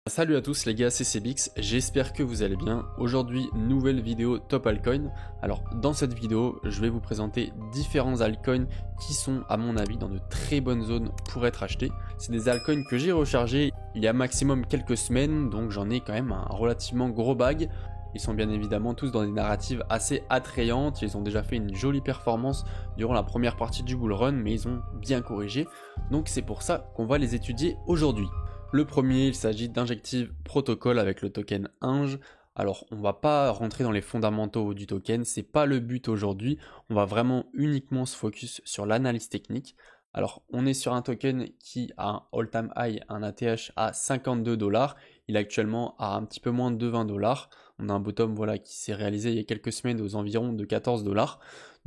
Salut à tous les gars, c'est Cbix, j'espère que vous allez bien. Aujourd'hui, nouvelle vidéo top altcoin. Alors dans cette vidéo, je vais vous présenter différents altcoins qui sont à mon avis dans de très bonnes zones pour être achetés. C'est des altcoins que j'ai rechargés il y a maximum quelques semaines, donc j'en ai quand même un relativement gros bag. Ils sont bien évidemment tous dans des narratives assez attrayantes, ils ont déjà fait une jolie performance durant la première partie du bull run, mais ils ont bien corrigé, donc c'est pour ça qu'on va les étudier aujourd'hui. Le premier, il s'agit d'Injective Protocol avec le token INJ. Alors, on va pas rentrer dans les fondamentaux du token, c'est pas le but aujourd'hui. On va vraiment uniquement se focus sur l'analyse technique. Alors, on est sur un token qui a un all-time high, un ATH à 52 $. Il est actuellement à un petit peu moins de 20 $. On a un bottom qui s'est réalisé il y a quelques semaines aux environs de 14 $.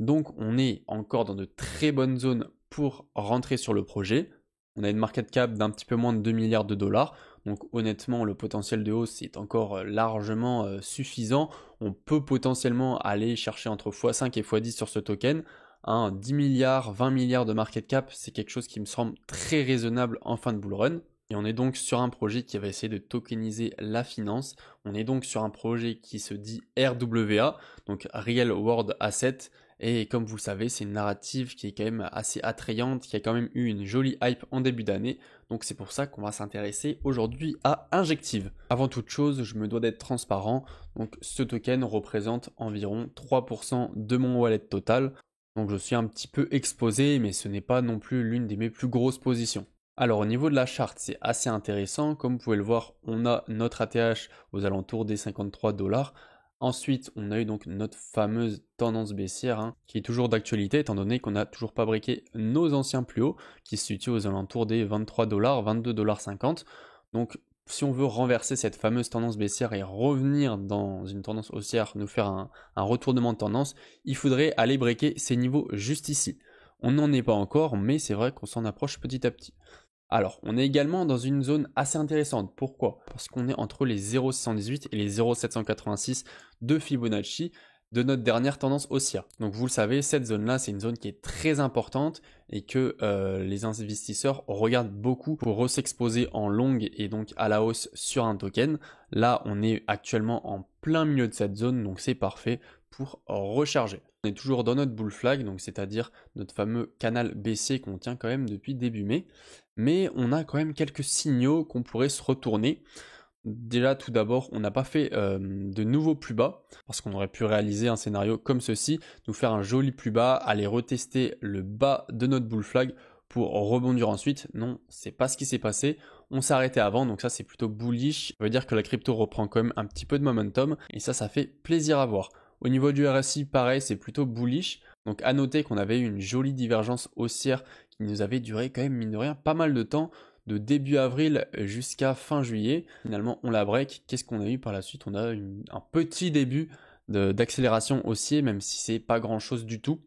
Donc, on est encore dans de très bonnes zones pour rentrer sur le projet. On a une market cap d'un petit peu moins de 2 milliards de $. Donc honnêtement, le potentiel de hausse est encore largement suffisant. On peut potentiellement aller chercher entre x5 et x10 sur ce token. 10 milliards, 20 milliards de market cap, c'est quelque chose qui me semble très raisonnable en fin de bull run. Et on est donc sur un projet qui va essayer de tokeniser la finance. On est donc sur un projet qui se dit RWA, donc Real World Asset. Et comme vous le savez, c'est une narrative qui est quand même assez attrayante, qui a quand même eu une jolie hype en début d'année. Donc c'est pour ça qu'on va s'intéresser aujourd'hui à Injective. Avant toute chose, je me dois d'être transparent. Donc ce token représente environ 3% de mon wallet total. Donc je suis un petit peu exposé, mais ce n'est pas non plus l'une de mes plus grosses positions. Alors au niveau de la charte, c'est assez intéressant. Comme vous pouvez le voir, on a notre ATH aux alentours des 53 $. Ensuite, on a eu donc notre fameuse tendance baissière qui est toujours d'actualité étant donné qu'on n'a toujours pas breaké nos anciens plus hauts qui se situent aux alentours des 23 $, 22,50 $. Donc si on veut renverser cette fameuse tendance baissière et revenir dans une tendance haussière, nous faire un retournement de tendance, il faudrait aller breaker ces niveaux juste ici. On n'en est pas encore, mais c'est vrai qu'on s'en approche petit à petit. Alors, on est également dans une zone assez intéressante. Pourquoi? Parce qu'on est entre les 0,618 et les 0,786 de Fibonacci de notre dernière tendance haussière. Donc vous le savez, cette zone-là, c'est une zone qui est très importante et que les investisseurs regardent beaucoup pour s'exposer en longue et donc à la hausse sur un token. Là, on est actuellement en plein milieu de cette zone, donc c'est parfait pour recharger. On est toujours dans notre bull flag, donc c'est-à-dire notre fameux canal baissier qu'on tient quand même depuis début mai. Mais on a quand même quelques signaux qu'on pourrait se retourner. Déjà, tout d'abord, on n'a pas fait de nouveaux plus bas, parce qu'on aurait pu réaliser un scénario comme ceci, nous faire un joli plus bas, aller retester le bas de notre bull flag pour rebondir ensuite. Non, c'est pas ce qui s'est passé. On s'est arrêté avant, donc ça c'est plutôt bullish. Ça veut dire que la crypto reprend quand même un petit peu de momentum, et ça fait plaisir à voir. Au niveau du RSI, pareil, c'est plutôt bullish. Donc à noter qu'on avait eu une jolie divergence haussière qui nous avait duré quand même, mine de rien, pas mal de temps, de début avril jusqu'à fin juillet. Finalement, on la break. Qu'est-ce qu'on a eu par la suite? On a un petit début d'accélération haussier, même si c'est pas grand-chose du tout.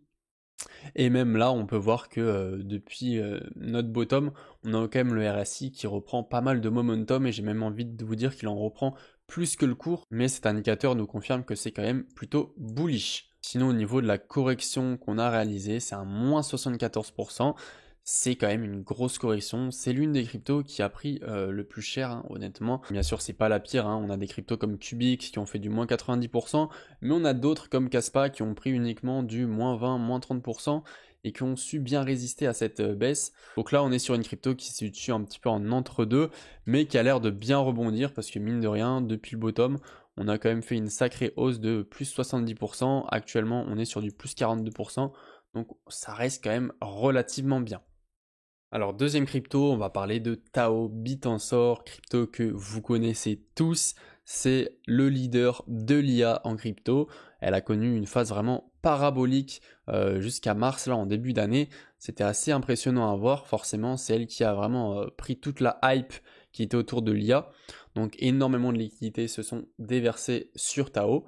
Et même là, on peut voir que depuis notre bottom, on a quand même le RSI qui reprend pas mal de momentum et j'ai même envie de vous dire qu'il en reprend plus que le cours, mais cet indicateur nous confirme que c'est quand même plutôt bullish. Sinon, au niveau de la correction qu'on a réalisée, c'est un moins 74%. C'est quand même une grosse correction. C'est l'une des cryptos qui a pris le plus cher, honnêtement. Bien sûr, c'est pas la pire. On a des cryptos comme Cubix qui ont fait du moins 90%, mais on a d'autres comme Kaspa qui ont pris uniquement du moins 20, moins 30% et qui ont su bien résister à cette baisse. Donc là, on est sur une crypto qui se situe un petit peu en entre-deux, mais qui a l'air de bien rebondir parce que mine de rien, depuis le bottom, on a quand même fait une sacrée hausse de plus 70%. Actuellement, on est sur du plus 42%. Donc ça reste quand même relativement bien. Alors deuxième crypto, on va parler de Tao Bitansor, crypto que vous connaissez tous. C'est le leader de l'IA en crypto. Elle a connu une phase vraiment parabolique jusqu'à mars, là en début d'année. C'était assez impressionnant à voir. Forcément, c'est elle qui a vraiment pris toute la hype qui était autour de l'IA. Donc énormément de liquidités se sont déversées sur Tao.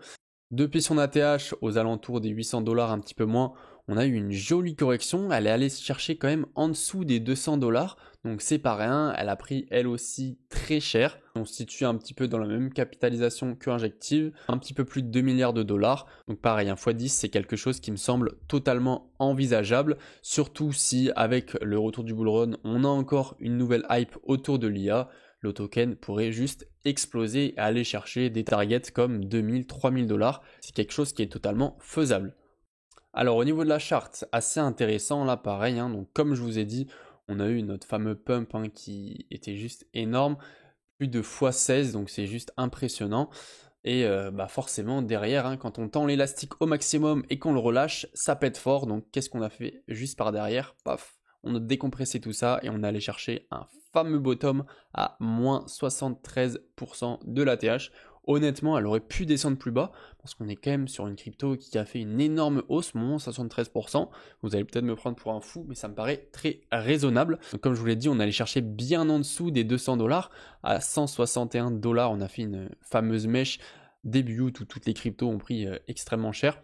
Depuis son ATH aux alentours des 800 $, un petit peu moins, on a eu une jolie correction. Elle est allée se chercher quand même en dessous des 200 $. Donc c'est pas rien. Elle a pris elle aussi très cher. On se situe un petit peu dans la même capitalisation que Injective. Un petit peu plus de 2 milliards de dollars. Donc pareil, un x10, c'est quelque chose qui me semble totalement envisageable. Surtout si avec le retour du bull run, on a encore une nouvelle hype autour de l'IA. le token pourrait juste exploser et aller chercher des targets comme 2000, 3000 $. C'est quelque chose qui est totalement faisable. Alors au niveau de la charte, assez intéressant là pareil, hein, donc comme je vous ai dit, on a eu notre fameux pump hein, qui était juste énorme, plus de x16, donc c'est juste impressionnant. Et forcément derrière, hein, quand on tend l'élastique au maximum et qu'on le relâche, ça pète fort. Donc qu'est-ce qu'on a fait juste par derrière? Paf, on a décompressé tout ça et on est allé chercher un fameux bottom à moins 73% de l'ATH. Honnêtement, elle aurait pu descendre plus bas parce qu'on est quand même sur une crypto qui a fait une énorme hausse, moins 73%. Vous allez peut-être me prendre pour un fou, mais ça me paraît très raisonnable. Donc, comme je vous l'ai dit, on allait chercher bien en dessous des 200 $. À 161 $, on a fait une fameuse mèche début août où toutes les cryptos ont pris extrêmement cher.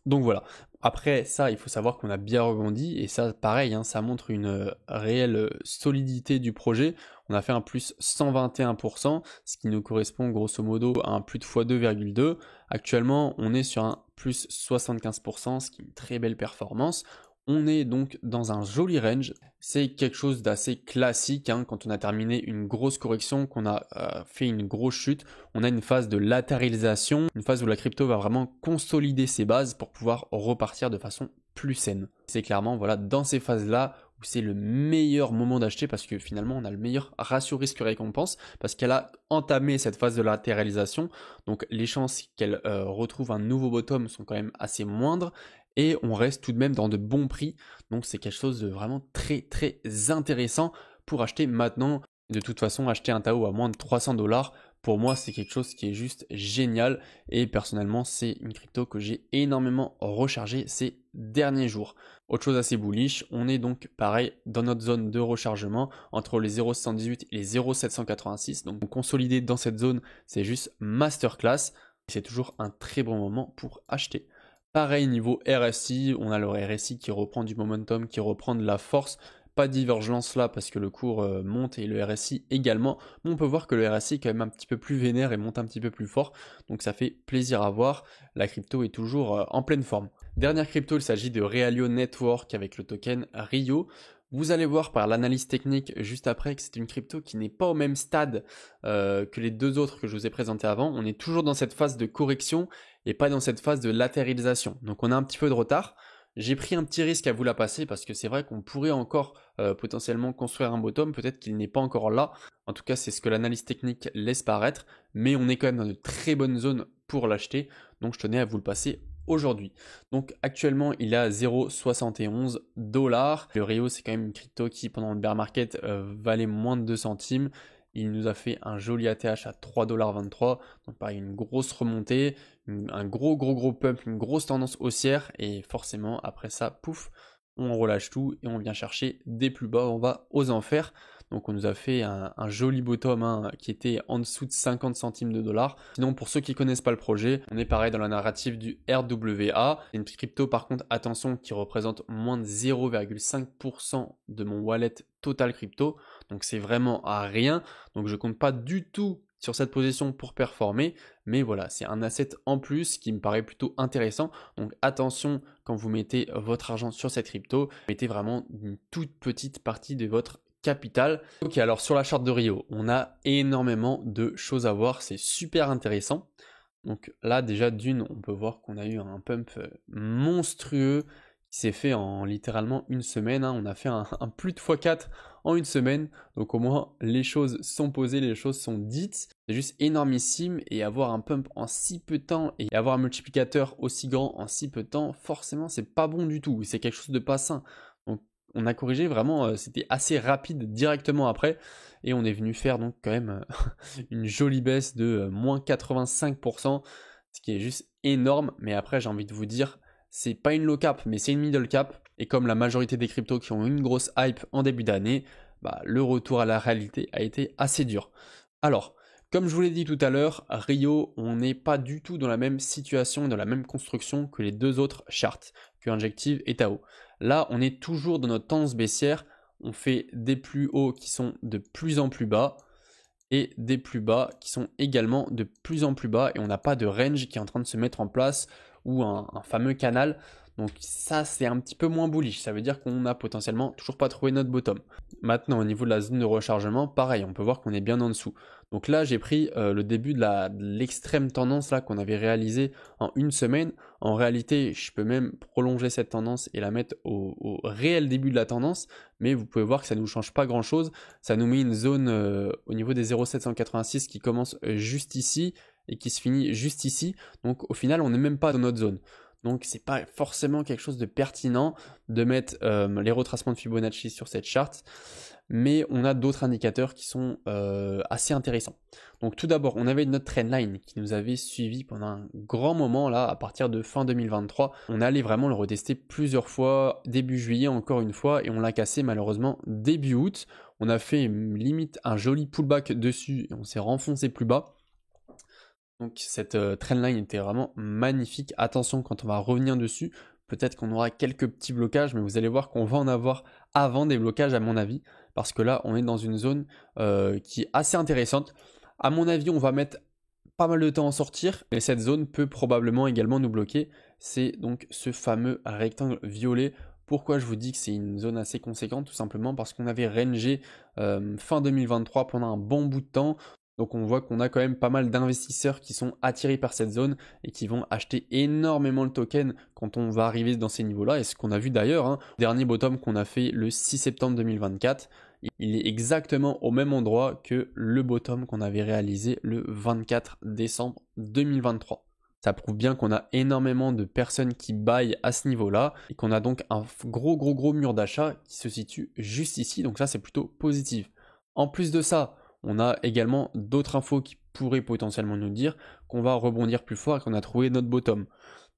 Donc voilà, après ça il faut savoir qu'on a bien rebondi et ça pareil hein, ça montre une réelle solidité du projet. On a fait un plus 121%, ce qui nous correspond grosso modo à un plus de x2,2. Actuellement on est sur un plus 75%, ce qui est une très belle performance. On est donc dans un joli range, c'est quelque chose d'assez classique hein, quand on a terminé une grosse correction, qu'on a fait une grosse chute, on a une phase de latéralisation, une phase où la crypto va vraiment consolider ses bases pour pouvoir repartir de façon plus saine. C'est clairement voilà, dans ces phases-là où c'est le meilleur moment d'acheter parce que finalement on a le meilleur ratio risque-récompense parce qu'elle a entamé cette phase de latéralisation, donc les chances qu'elle retrouve un nouveau bottom sont quand même assez moindres. Et on reste tout de même dans de bons prix, donc c'est quelque chose de vraiment très très intéressant pour acheter maintenant. De toute façon, acheter un Tao à moins de 300 $, pour moi c'est quelque chose qui est juste génial et personnellement c'est une crypto que j'ai énormément rechargée ces derniers jours. Autre chose assez bullish, on est donc pareil dans notre zone de rechargement entre les 0,78 et les 0,786, donc consolider dans cette zone c'est juste masterclass, c'est toujours un très bon moment pour acheter. Pareil niveau RSI, on a le RSI qui reprend du momentum, qui reprend de la force. Pas de divergence là parce que le cours monte et le RSI également. Mais on peut voir que le RSI est quand même un petit peu plus vénère et monte un petit peu plus fort. Donc ça fait plaisir à voir. La crypto est toujours en pleine forme. Dernière crypto, il s'agit de Realio Network avec le token Rio. Vous allez voir par l'analyse technique juste après que c'est une crypto qui n'est pas au même stade que les deux autres que je vous ai présentés avant. On est toujours dans cette phase de correction et pas dans cette phase de latéralisation. Donc on a un petit peu de retard. J'ai pris un petit risque à vous la passer parce que c'est vrai qu'on pourrait encore potentiellement construire un bottom, peut-être qu'il n'est pas encore là. En tout cas, c'est ce que l'analyse technique laisse paraître, mais on est quand même dans de très bonnes zones pour l'acheter. Donc je tenais à vous le passer aujourd'hui. Donc actuellement il est à 0,71 $. Le Rio c'est quand même une crypto qui pendant le bear market valait moins de 2 centimes. Il nous a fait un joli ATH à 3,23 $. Donc pareil, une grosse remontée, un gros pump, une grosse tendance haussière. Et forcément après ça, pouf, on relâche tout et on vient chercher des plus bas, on va aux enfers. Donc on nous a fait un joli bottom hein, qui était en dessous de 50 centimes de dollars. Sinon pour ceux qui connaissent pas le projet, on est pareil dans la narrative du RWA. C'est une crypto par contre, attention, qui représente moins de 0,5% de mon wallet total crypto. Donc c'est vraiment à rien. Donc je compte pas du tout sur cette position pour performer, mais voilà, c'est un asset en plus qui me paraît plutôt intéressant. Donc attention quand vous mettez votre argent sur cette crypto, mettez vraiment une toute petite partie de votre capital. Ok, alors sur la charte de Rio, on a énormément de choses à voir, c'est super intéressant. Donc là déjà d'une, on peut voir qu'on a eu un pump monstrueux qui s'est fait en littéralement une semaine, hein. On a fait un plus de x4 en une semaine, donc au moins les choses sont posées, les choses sont dites. C'est juste énormissime et avoir un pump en si peu de temps et avoir un multiplicateur aussi grand en si peu de temps, forcément c'est pas bon du tout, c'est quelque chose de pas sain. Donc on a corrigé vraiment, c'était assez rapide directement après et on est venu faire donc quand même une jolie baisse de moins 85%, ce qui est juste énorme. Mais après j'ai envie de vous dire, c'est pas une low cap mais c'est une middle cap, et comme la majorité des cryptos qui ont une grosse hype en début d'année, le retour à la réalité a été assez dur. Alors comme je vous l'ai dit tout à l'heure, Rio, on n'est pas du tout dans la même situation et dans la même construction que les deux autres charts, que Injective et Tao. Là, on est toujours dans notre tendance baissière, on fait des plus hauts qui sont de plus en plus bas et des plus bas qui sont également de plus en plus bas, et on n'a pas de range qui est en train de se mettre en place ou un fameux canal. Donc ça, c'est un petit peu moins bullish. Ça veut dire qu'on n'a potentiellement toujours pas trouvé notre bottom. Maintenant, au niveau de la zone de rechargement, pareil, on peut voir qu'on est bien en dessous. Donc là, j'ai pris le début de l'extrême tendance là qu'on avait réalisé en une semaine. En réalité, je peux même prolonger cette tendance et la mettre au réel début de la tendance. Mais vous pouvez voir que ça ne nous change pas grand-chose. Ça nous met une zone au niveau des 0,786 qui commence juste ici et qui se finit juste ici. Donc au final, on n'est même pas dans notre zone. Donc c'est pas forcément quelque chose de pertinent de mettre les retracements de Fibonacci sur cette charte, mais on a d'autres indicateurs qui sont assez intéressants. Donc tout d'abord, on avait notre trendline qui nous avait suivi pendant un grand moment là, à partir de fin 2023. On allait vraiment le retester plusieurs fois, début juillet encore une fois, et on l'a cassé malheureusement début août. On a fait limite un joli pullback dessus et on s'est renfoncé plus bas. Donc cette trendline était vraiment magnifique. Attention quand on va revenir dessus, peut-être qu'on aura quelques petits blocages, mais vous allez voir qu'on va en avoir avant des blocages à mon avis, parce que là on est dans une zone qui est assez intéressante. À mon avis, on va mettre pas mal de temps à en sortir, mais cette zone peut probablement également nous bloquer. C'est donc ce fameux rectangle violet. Pourquoi je vous dis que c'est une zone assez conséquente? Tout simplement parce qu'on avait rangé fin 2023 pendant un bon bout de temps. Donc on voit qu'on a quand même pas mal d'investisseurs qui sont attirés par cette zone et qui vont acheter énormément le token quand on va arriver dans ces niveaux-là. Et ce qu'on a vu d'ailleurs, le dernier bottom qu'on a fait le 6 septembre 2024, il est exactement au même endroit que le bottom qu'on avait réalisé le 24 décembre 2023. Ça prouve bien qu'on a énormément de personnes qui buy à ce niveau-là et qu'on a donc un gros mur d'achat qui se situe juste ici. Donc ça, c'est plutôt positif. En plus de ça, on a également d'autres infos qui pourraient potentiellement nous dire qu'on va rebondir plus fort et qu'on a trouvé notre bottom.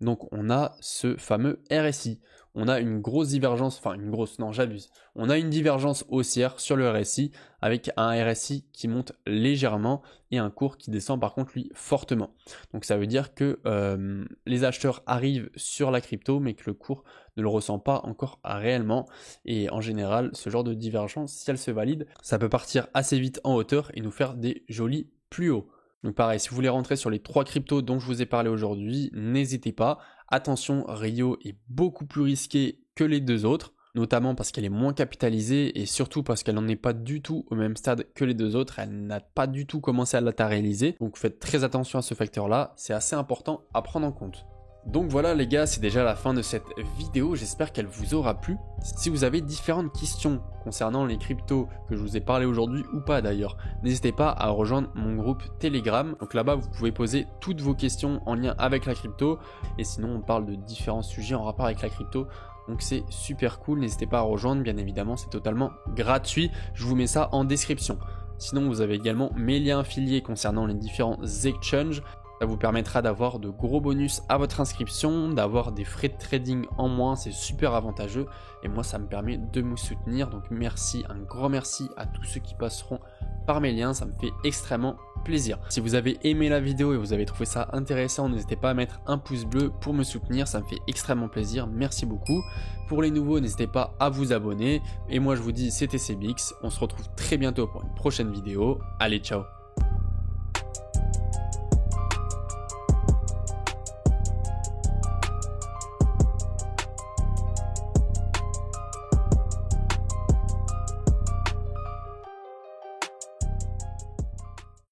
Donc on a ce fameux RSI. On a une grosse divergence, enfin une grosse, non j'abuse. On a une divergence haussière sur le RSI avec un RSI qui monte légèrement et un cours qui descend par contre lui fortement. Donc ça veut dire que les acheteurs arrivent sur la crypto mais que le cours ne le ressent pas encore réellement. Et en général, ce genre de divergence, si elle se valide, ça peut partir assez vite en hauteur et nous faire des jolis plus hauts. Donc pareil, si vous voulez rentrer sur les 3 cryptos dont je vous ai parlé aujourd'hui, n'hésitez pas. Attention, Rio est beaucoup plus risquée que les deux autres, notamment parce qu'elle est moins capitalisée et surtout parce qu'elle n'en est pas du tout au même stade que les deux autres. Elle n'a pas du tout commencé à la réaliser. Donc faites très attention à ce facteur-là, c'est assez important à prendre en compte. Donc voilà les gars, c'est déjà la fin de cette vidéo, j'espère qu'elle vous aura plu. Si vous avez différentes questions concernant les cryptos que je vous ai parlé aujourd'hui ou pas d'ailleurs, n'hésitez pas à rejoindre mon groupe Telegram. Donc là-bas vous pouvez poser toutes vos questions en lien avec la crypto et sinon on parle de différents sujets en rapport avec la crypto. Donc c'est super cool, n'hésitez pas à rejoindre, bien évidemment c'est totalement gratuit, je vous mets ça en description. Sinon vous avez également mes liens affiliés concernant les différents exchanges. Ça vous permettra d'avoir de gros bonus à votre inscription, d'avoir des frais de trading en moins, c'est super avantageux et moi ça me permet de me soutenir. Donc merci, un grand merci à tous ceux qui passeront par mes liens, ça me fait extrêmement plaisir. Si vous avez aimé la vidéo et vous avez trouvé ça intéressant, n'hésitez pas à mettre un pouce bleu pour me soutenir, ça me fait extrêmement plaisir, merci beaucoup. Pour les nouveaux, n'hésitez pas à vous abonner et moi je vous dis c'était CBX, on se retrouve très bientôt pour une prochaine vidéo, allez ciao.